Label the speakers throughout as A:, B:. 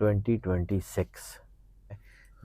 A: 2026,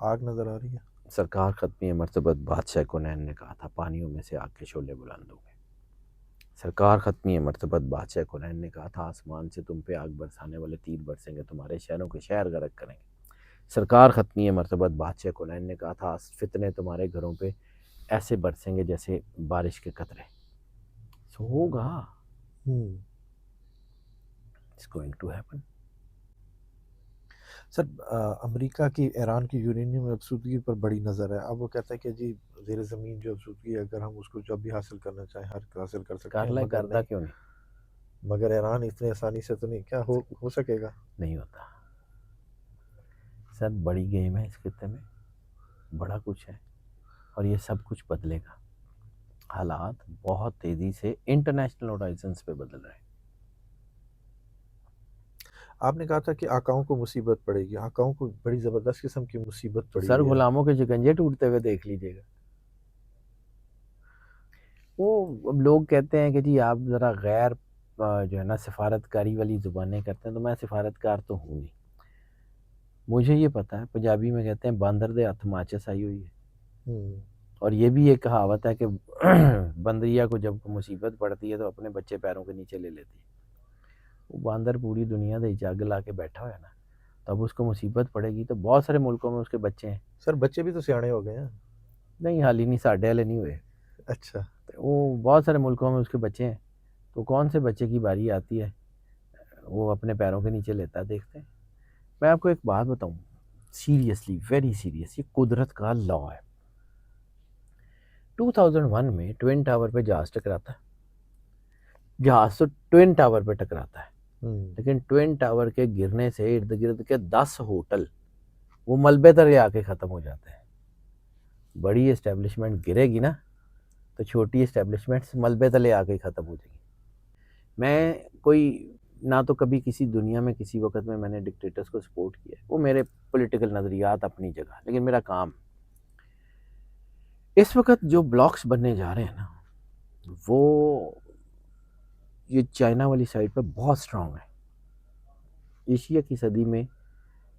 B: آگ نظر آ رہی ہے.
A: سرکار ختمی مرتبت بادشاہ کونین نے کہا تھا پانیوں میں سے آگ کے شعلے بلند ہوں گے. سرکار ختمی مرتبت بادشاہ کونین نے کہا تھا آسمان سے تم پہ آگ برسانے والے تیر برسیں گے، تمہارے شہروں کے شہر غرق کریں گے. سرکار ختمی مرتبت بادشاہ کونین نے کہا تھا فتنے تمہارے گھروں پہ ایسے برسیں گے جیسے بارش کے قطرے. سو ہوگا. It's going to happen.
B: سر امریکہ کی ایران کی یورینیم افزودگی پر بڑی نظر ہے. اب وہ کہتا ہے کہ جی زیر زمین جو افزودگی ہے اگر ہم اس کو جب بھی حاصل کرنا چاہیں ہر حاصل کر سکتے
A: کر
B: ہیں،
A: لیں،
B: مگر
A: کردہ کیوں نہیں؟
B: مگر ایران اتنے آسانی سے تو نہیں. کیا ہو سکے گا؟
A: نہیں ہوتا سر. بڑی گیم ہے اس خطے میں، بڑا کچھ ہے، اور یہ سب کچھ بدلے گا. حالات بہت تیزی سے انٹرنیشنل ہورائزنس پہ بدل رہے ہیں.
B: آپ نے کہا تھا کہ آقاؤں کو مصیبت پڑے گی. آقاؤں کو بڑی زبردست قسم کی مصیبت
A: تو
B: پڑی
A: سر
B: ہوئی ہے.
A: غلاموں کے شکنجے ٹوٹتے ہوئے دیکھ لیجیے گا. وہ اب لوگ کہتے ہیں کہ جی آپ ذرا غیر جو ہے نا سفارتکاری والی زبانیں کرتے ہیں، تو میں سفارتکار تو ہوں نہیں. مجھے یہ پتہ ہے، پنجابی میں کہتے ہیں باندر دے ہاتھ ماچس آئی ہوئی ہے. اور یہ بھی ایک کہاوت ہے کہ بندریا کو جب مصیبت پڑتی ہے تو اپنے بچے پیروں کے نیچے لے لیتی ہے. وہ باندر پوری دنیا دے جگ لا کے بیٹھا ہوا ہے نا، تب اس کو مصیبت پڑے گی. تو بہت سارے ملکوں میں اس کے بچے ہیں.
B: سر بچے بھی تو سیانے ہو گئے ہیں.
A: نہیں حال ہی نہیں، ساڈے والے نہیں ہوئے.
B: اچھا.
A: وہ بہت سارے ملکوں میں اس کے بچے ہیں. تو کون سے بچے کی باری آتی ہے وہ اپنے پیروں کے نیچے لیتا ہے. دیکھتے ہیں. میں آپ کو ایک بات بتاؤں سیریسلی، ویری سیریس، یہ قدرت کا لا ہے. 2001 میں ٹوین ٹاور پہ جہاز ٹکراتا ہے. جہاز تو ٹوین ٹاور پہ ٹکراتا ہے، لیکن ٹوین ٹاور کے گرنے سے ارد گرد کے 10 ہوٹل وہ ملبے تلے آ کے ختم ہو جاتے ہیں. بڑی اسٹیبلشمنٹ گرے گی نا تو چھوٹی اسٹیبلشمنٹس ملبے تلے آ کے ختم ہو جائیں گی. میں کوئی نہ تو کبھی کسی دنیا میں کسی وقت میں نے ڈکٹیٹرز کو سپورٹ کیا ہے، وہ میرے پولیٹیکل نظریات اپنی جگہ، لیکن میرا کام اس وقت جو بلاکس بننے جا رہے ہیں نا وہ یہ چائنا والی سائڈ پہ بہت سٹرونگ ہے. ایشیا کی صدی میں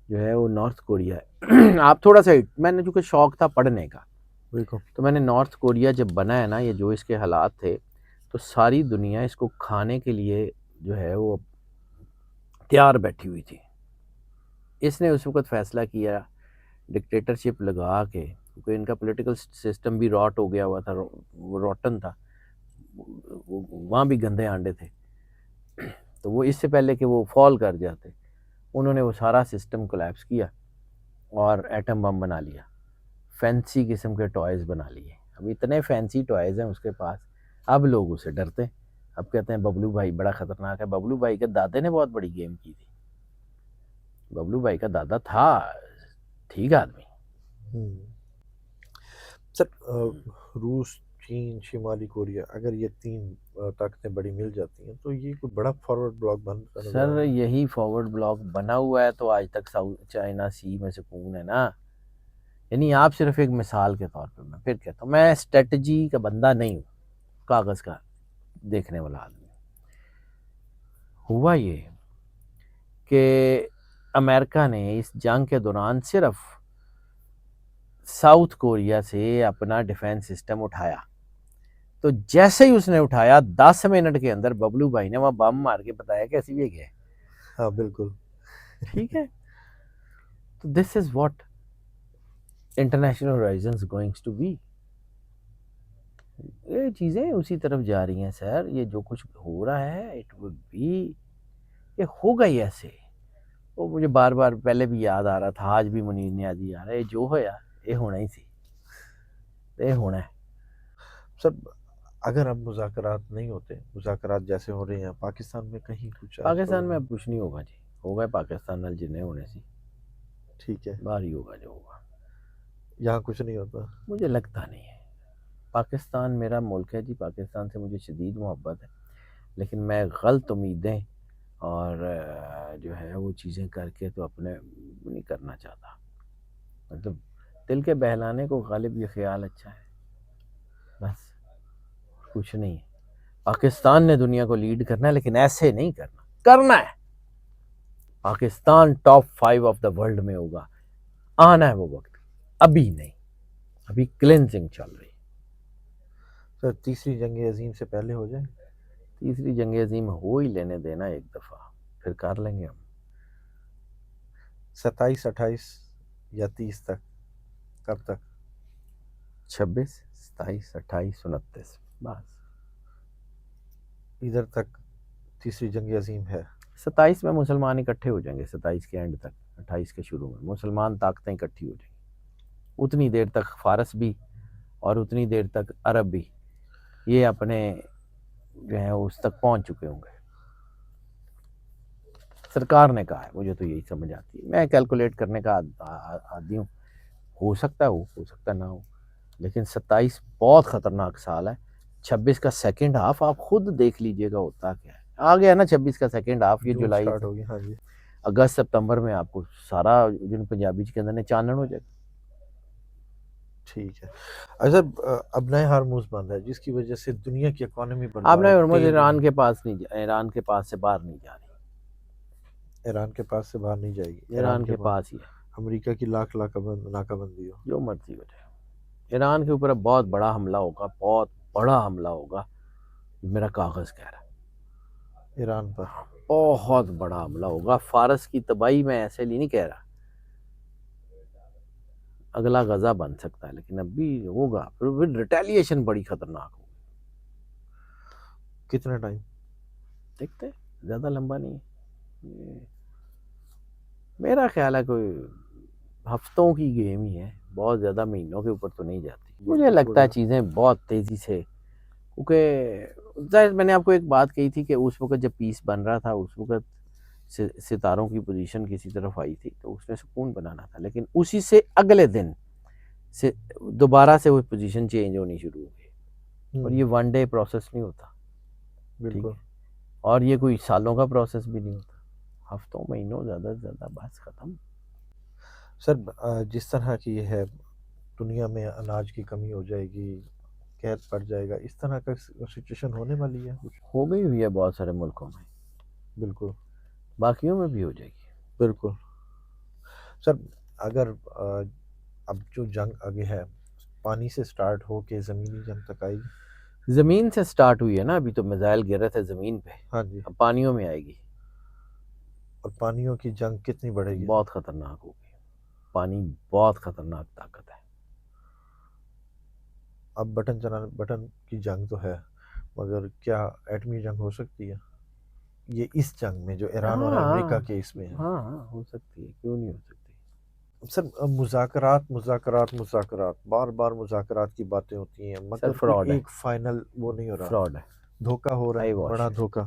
A: جو ہے وہ نارتھ کوریا ہے. آپ تھوڑا سا میں نے چونکہ شوق تھا پڑھنے کا، تو میں نے نارتھ کوریا جب بنا ہے نا، یہ جو اس کے حالات تھے، تو ساری دنیا اس کو کھانے کے لیے جو ہے وہ تیار بیٹھی ہوئی تھی. اس نے اس وقت فیصلہ کیا ڈکٹیٹرشپ لگا کے، کیونکہ ان کا پولیٹیکل سسٹم بھی راٹ ہو گیا ہوا تھا، وہ روٹن تھا، وہاں بھی گندے آنڈے تھے. تو وہ اس سے پہلے کہ وہ فال کر جاتے، انہوں نے وہ سارا سسٹم کولیپس کیا اور ایٹم بم بنا لیا. فینسی قسم کے ٹوائز بنا لیے. اب اتنے فینسی ٹوائز ہیں اس کے پاس، اب لوگ اسے ڈرتے ہیں. اب کہتے ہیں ببلو بھائی بڑا خطرناک ہے. ببلو بھائی کے دادے نے بہت بڑی گیم کی تھی. ببلو بھائی کا دادا تھا ٹھیک آدمی.
B: سر روس، چین، شمالی کوریا، اگر یہ 3 طاقتیں بڑی مل جاتی ہیں تو یہ کوئی بڑا فارورڈ بلاک بن سکتا ہے.
A: سر یہی فارورڈ بلاک بنا ہوا ہے تو آج تک چائنا سی میں سکون ہے نا. یعنی آپ صرف ایک مثال کے طور پہ، میں پھر کہتا ہوں میں اسٹریٹجی کا بندہ نہیں ہوں، کاغذ کا دیکھنے والا آدمی. ہوا یہ کہ امریکہ نے اس جنگ کے دوران صرف ساؤتھ کوریا سے اپنا ڈیفینس سسٹم اٹھایا، تو جیسے ہی اس نے اٹھایا 10 منٹ کے اندر ببلو بھائی نے وہاں بم مار کے بتایا کہ ایسی بھی گئے.
B: ہاں بالکل
A: ٹھیک ہے. تو this is what international horizons goings to be. یہ چیزیں اسی طرف جا رہی ہیں سر. یہ جو کچھ ہو رہا ہے اٹ وڈ بی، یہ ہوگا ہی ایسے. وہ مجھے بار بار پہلے بھی یاد آ رہا تھا، آج بھی منیر نیازی آ رہا ہے، جو ہویا یہ ہونا ہی سی، یہ ہونا ہے.
B: سر اگر اب مذاکرات نہیں ہوتے، مذاکرات جیسے ہو رہے ہیں پاکستان میں کہیں کچھ
A: پاکستان میں اب کچھ نہیں ہوگا جی. ہوگا پاکستان نال جنے ہونے سی،
B: ٹھیک ہے،
A: باہر ہی ہوگا جو ہوگا.
B: یہاں کچھ نہیں ہوتا.
A: مجھے لگتا نہیں ہے. پاکستان میرا ملک ہے جی، پاکستان سے مجھے شدید محبت ہے، لیکن میں غلط امیدیں اور جو ہے وہ چیزیں کر کے تو اپنے نہیں کرنا چاہتا. مطلب دل کے بہلانے کو غالب یہ خیال اچھا ہے، بس کچھ نہیں ہے. پاکستان نے دنیا کو لیڈ کرنا ہے، لیکن ایسے نہیں کرنا ہے. Pakistan top 5 of the world میں ہوگا. آنا ہے وہ وقت. ابھی نہیں, ابھی کلینزنگ چل رہی.
B: سر تیسری جنگ عظیم سے پہلے ہو جائے.
A: تیسری جنگ عظیم ہو ہی لینے دینا ایک دفعہ, پھر کر لیں گے ہم.
B: 27 28 یا 30 تک, کب تک؟
A: 26 27 28 29 بس.
B: ادھر تک تیسری جنگ عظیم ہے.
A: 27 میں مسلمان اکٹھے ہو جائیں گے, 27 کے اینڈ تک, 28 کے شروع میں مسلمان طاقتیں اکٹھی ہو جائیں گی. اتنی دیر تک فارس بھی اور اتنی دیر تک عرب بھی یہ اپنے جو ہے اس تک پہنچ چکے ہوں گے. سرکار نے کہا ہے, مجھے تو یہی سمجھ آتی ہے, میں کیلکولیٹ کرنے کا عادی ہوں, ہو سکتا ہے نہ ہو, لیکن 27 بہت خطرناک سال ہے. 26 کا سیکنڈ ہاف آپ خود دیکھ لیجئے گا ہوتا کیا ہے. آ گیا نا 26 کا سیکنڈ ہاف, یہ
B: جون
A: جولائی
B: سٹارٹ ہو گئی. ہاں جی.
A: اگست ستمبر میں آپ کو سارا جن پنجابی کے اندر چانن ہو جائے گا.
B: ٹھیک ہے. اچھا اب نئے ہارموز بند ہے جس کی وجہ سے دنیا کی اکانومی
A: آپ
B: برباد
A: نے
B: تیل
A: ایران کے پاس نہیں ایران کے پاس سے باہر نہیں جا رہی,
B: ایران کے پاس سے باہر نہیں جائے گی.
A: ایران کے پاس ہی ہے,
B: امریکہ کی لاکھ ناکہ بندی ہو.
A: جو مرضی ہو جائے. ایران کے اوپر اب بہت بڑا حملہ ہوگا, بہت بڑا حملہ ہوگا, میرا کاغذ کہہ رہا ہے.
B: ایران پر
A: بہت بڑا حملہ ہوگا. فارس کی تباہی میں ایسے نہیں کہہ رہا, اگلا غزہ بن سکتا ہے, لیکن اب بھی ہوگا. پھر ریٹیلیشن بڑی خطرناک ہوگی.
B: کتنا ٹائم
A: دیکھتے ہیں, زیادہ لمبا نہیں ہے, میرا خیال ہے کوئی ہفتوں کی گیم ہی ہے, بہت زیادہ مہینوں کے اوپر تو نہیں جاتی. مجھے لگتا ہے چیزیں بہت تیزی سے, کیونکہ ظاہر میں نے آپ کو ایک بات کہی تھی کہ اس وقت جب پیس بن رہا تھا اس وقت ستاروں کی پوزیشن کسی طرف آئی تھی تو اس نے سکون بنانا تھا, لیکن اسی سے اگلے دن سے دوبارہ سے وہ پوزیشن چینج ہونی شروع ہو گئی. اور یہ ون ڈے پروسیس نہیں ہوتا,
B: بالکل,
A: اور یہ کوئی سالوں کا پروسیس بھی نہیں ہوتا, ہفتوں مہینوں زیادہ سے زیادہ بس ختم.
B: سر جس طرح کی یہ ہے دنیا میں اناج کی کمی ہو جائے گی, قحط پڑ جائے گا, اس طرح کا سچویشن ہونے والی ہے.
A: ہو گئی ہوئی ہے بہت سارے ملکوں میں,
B: بالکل,
A: باقیوں میں بھی ہو جائے گی.
B: بالکل. سر اگر اب جو جنگ آگے ہے پانی سے سٹارٹ ہو کے زمینی جنگ تک آئے گی.
A: زمین سے سٹارٹ ہوئی ہے نا, ابھی تو میزائل گر رہے تھے زمین پہ,
B: ہاں جی.
A: اب پانیوں میں آئے گی.
B: اور پانیوں کی جنگ کتنی بڑھے گی؟
A: بہت خطرناک ہوگی. پانی بہت خطرناک طاقت ہے.
B: اب بٹن کی جنگ تو ہے, مگر کیا ایٹمی جنگ ہو سکتی ہے یہ اس جنگ میں جو ایران اور امریکہ کے اس میں ہے؟
A: ہاں ہو سکتی ہے, کیوں نہیں ہو سکتی.
B: سر مذاکرات بار بار مذاکرات کی باتیں ہوتی ہیں, مگر
A: فراڈ ہے,
B: ایک فائنل وہ نہیں ہو رہا.
A: فراڈ ہے,
B: دھوکہ ہو رہا ہے, بڑا دھوکہ.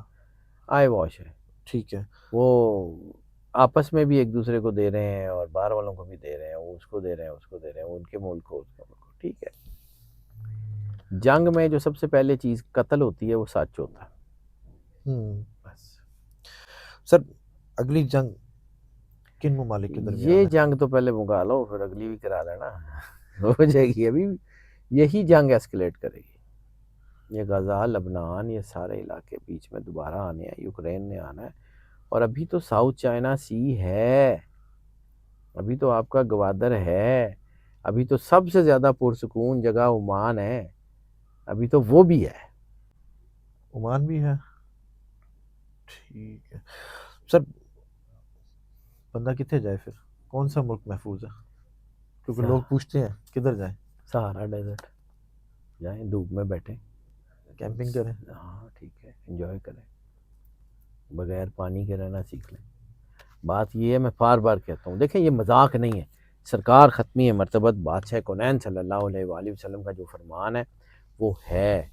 A: آئی واش ہے.
B: ٹھیک ہے.
A: وہ آپس میں بھی ایک دوسرے کو دے رہے ہیں اور باہر والوں کو بھی دے رہے ہیں, وہ اس کو دے رہے ہیں, اس کو دے رہے ہیں, ان کے ملک کو, اس کا ملک کو. ٹھیک ہے. جنگ میں جو سب سے پہلے چیز قتل ہوتی ہے وہ سچ ہوتا ہے.
B: بس سر اگلی جنگ کن ممالک کے درمیان
A: یہ
B: ہے؟
A: جنگ تو پہلے منگا لو, پھر اگلی بھی کرا لینا, ہو جائے گی. ابھی یہی جنگ ایسکلیٹ کرے گی. یہ غزہ, لبنان, یہ سارے علاقے بیچ میں دوبارہ آنے ہیں, یوکرین نے آنا ہے. اور ابھی تو ساؤتھ چائنا سی ہے, ابھی تو آپ کا گوادر ہے, ابھی تو سب سے زیادہ پرسکون جگہ عمان ہے, ابھی تو وہ بھی ہے.
B: عمان بھی ہے. ٹھیک ہے. سر بندہ کتنے جائے پھر, کون سا ملک محفوظ ہے؟ کیونکہ لوگ پوچھتے ہیں کدھر جائیں.
A: سہارا ڈیزرٹ جائیں, دھوپ میں بیٹھیں,
B: کیمپنگ کریں.
A: ہاں ٹھیک ہے, انجوائے کریں, بغیر پانی کے رہنا سیکھ لیں. بات یہ ہے, میں بار بار کہتا ہوں, دیکھیں یہ مذاق نہیں ہے. سرکار ختمی مرتبت بادشاہ کونین صلی اللہ علیہ وآلہ وسلم کا جو فرمان ہے وہ ہے.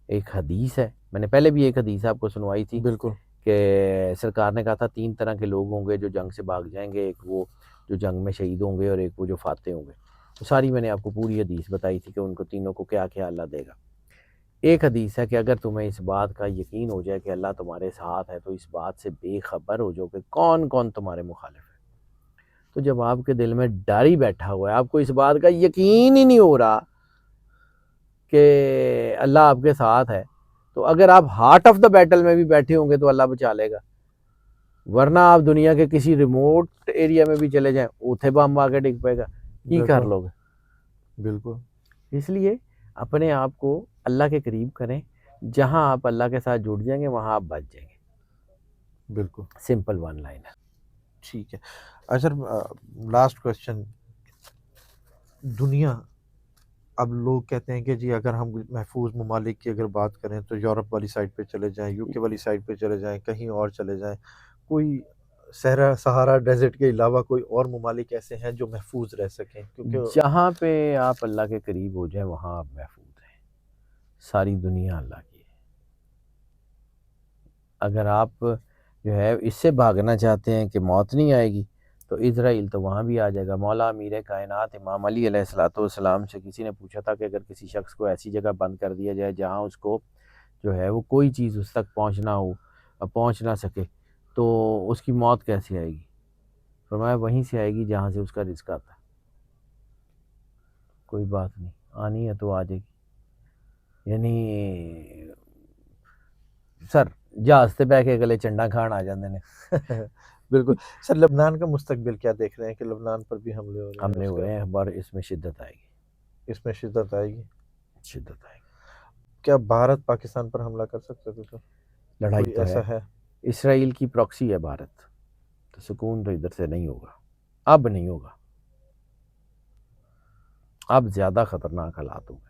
A: ایک حدیث ہے, میں نے پہلے بھی ایک حدیث آپ کو سنوائی تھی.
B: بالکل.
A: کہ سرکار نے کہا تھا 3 طرح کے لوگ ہوں گے جو جنگ سے بھاگ جائیں گے, ایک وہ جو جنگ میں شہید ہوں گے اور ایک وہ جو فاتح ہوں گے. تو ساری میں نے آپ کو پوری حدیث بتائی تھی کہ ان کو تینوں کو کیا کیا اللہ دے گا. ایک حدیث ہے کہ اگر تمہیں اس بات کا یقین ہو جائے کہ اللہ تمہارے ساتھ ہے تو اس بات سے بے خبر ہو جاؤ کہ کون کون تمہارے مخالف ہے. تو جب آپ کے دل میں ڈر ہی بیٹھا ہوا ہے, آپ کو اس بات کا یقین ہی نہیں ہو رہا کہ اللہ آپ کے ساتھ ہے, تو اگر آپ ہارٹ آف دا بیٹل میں بھی بیٹھے ہوں گے تو اللہ بچا لے گا. ورنہ آپ دنیا کے کسی ریموٹ ایریا میں بھی چلے جائیں, اوتھے بم آ کے ڈگ پائے گا. کی کر
B: بالکل
A: لوگ.
B: بالکل
A: اس لیے اپنے آپ کو اللہ کے قریب کریں. جہاں آپ اللہ کے ساتھ جڑ جائیں گے وہاں آپ بچ جائیں گے.
B: بالکل
A: سمپل ون لائن ہے.
B: ٹھیک ہے. اچھا لاسٹ کوشچن. دنیا اب لوگ کہتے ہیں کہ جی اگر ہم محفوظ ممالک کی اگر بات کریں تو یورپ والی سائڈ پہ چلے جائیں, یو کے والی سائڈ پہ چلے جائیں, کہیں اور چلے جائیں. کوئی سہارا ڈیزرٹ کے علاوہ کوئی اور ممالک ایسے ہیں جو محفوظ رہ سکیں؟ کیونکہ
A: جہاں پہ آپ اللہ کے قریب ہو جائیں وہاں آپ محفوظ ہیں. ساری دنیا اللہ کی ہے. اگر آپ جو ہے اس سے بھاگنا چاہتے ہیں کہ موت نہیں آئے گی تو اسرائیل تو وہاں بھی آ جائے گا. مولا امیر کائنات امام علی علیہ السلام سے کسی نے پوچھا تھا کہ اگر کسی شخص کو ایسی جگہ بند کر دیا جائے جہاں اس کو جو ہے وہ کوئی چیز اس تک پہنچ نہ سکے تو اس کی موت کیسے آئے گی؟ فرمایا وہیں سے آئے گی جہاں سے اس کا رزق آتا ہے. کوئی بات نہیں, آنی ہے تو آ جائے گی. یعنی سر جہاز سے بہ کے گلے چنڈا کھان آ جاندے نے.
B: بالکل. سر لبنان کا مستقبل کیا دیکھ رہے ہیں کہ لبنان پر بھی حملے ہو رہے ہیں؟
A: حملے
B: اس
A: ہو
B: کا
A: رہے ہیں اور اس میں شدت آئے گی.
B: اس میں شدت آئے گی.
A: شدت آئے گی.
B: کیا بھارت پاکستان پر حملہ کر سکتا ہے؟
A: لڑائی
B: کوئی
A: تو
B: ایسا ہے؟
A: اسرائیل کی پراکسی ہے بھارت, تو سکون تو ادھر سے نہیں ہوگا. اب نہیں ہوگا. اب زیادہ خطرناک حالات ہو گئے.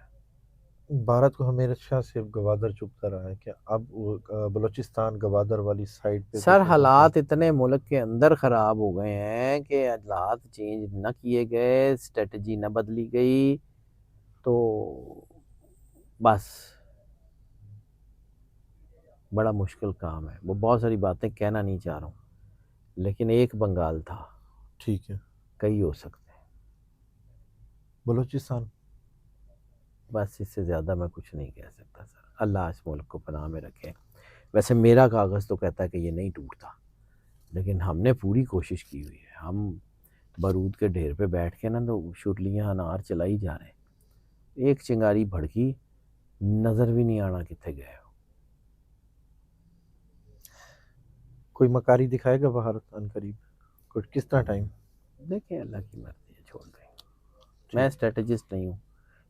B: بھارت کو ہمیشہ سے گوادر چبھتا رہا ہے کہ اب وہ بلوچستان گوادر والی سائڈ پہ
A: سر
B: دیکھیں
A: حالات اتنے ملک کے اندر خراب ہو گئے ہیں کہ حالات چینج نہ کیے گئے, اسٹریٹجی نہ بدلی گئی تو بس بڑا مشکل کام ہے. وہ بہت ساری باتیں کہنا نہیں چاہ رہا ہوں, لیکن ایک بنگال تھا,
B: ٹھیک ہے.
A: کئی ہو سکتے ہیں.
B: بلوچستان
A: بس اس سے زیادہ میں کچھ نہیں کہہ سکتا سر. اللہ اس ملک کو پناہ میں رکھے. ویسے میرا کاغذ تو کہتا ہے کہ یہ نہیں ٹوٹتا, لیکن ہم نے پوری کوشش کی ہوئی ہے. ہم بارود کے ڈھیر پہ بیٹھ کے نا تو شٹلیاں انار چلائی جا رہے ہیں. ایک چنگاری بھڑکی, نظر بھی نہیں آنا کتنے گئے ہو.
B: کوئی مکاری دکھائے گا بھارت ان قریب؟ کچھ کس طرح ٹائم؟
A: دیکھیں اللہ کی مرضی ہے, چھوڑ دیں. میں اسٹریٹجسٹ نہیں ہوں.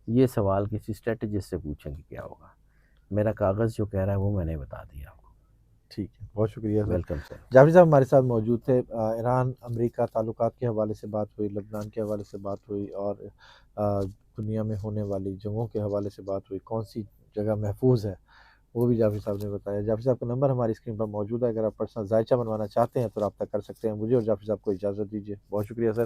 A: یہ سوال کسی اسٹریٹجسٹ سے پوچھیں کہ کیا ہوگا. میرا کاغذ جو کہہ رہا ہے وہ میں نے بتا دیا آپ کو.
B: ٹھیک ہے, بہت شکریہ سر.
A: Welcome sir.
B: جعفری صاحب ہمارے ساتھ موجود تھے. ایران امریکہ تعلقات کے حوالے سے بات ہوئی, لبنان کے حوالے سے بات ہوئی, اور دنیا میں ہونے والی جنگوں کے حوالے سے بات ہوئی. کون سی جگہ محفوظ ہے وہ بھی جعفری صاحب نے بتایا. جعفری صاحب کا نمبر ہماری اسکرین پر موجود ہے, اگر آپ پرسنل ذائچہ بنوانا چاہتے ہیں تو رابطہ کر سکتے ہیں. مجھے اور جعفری صاحب کو اجازت دیجیے. بہت شکریہ سر.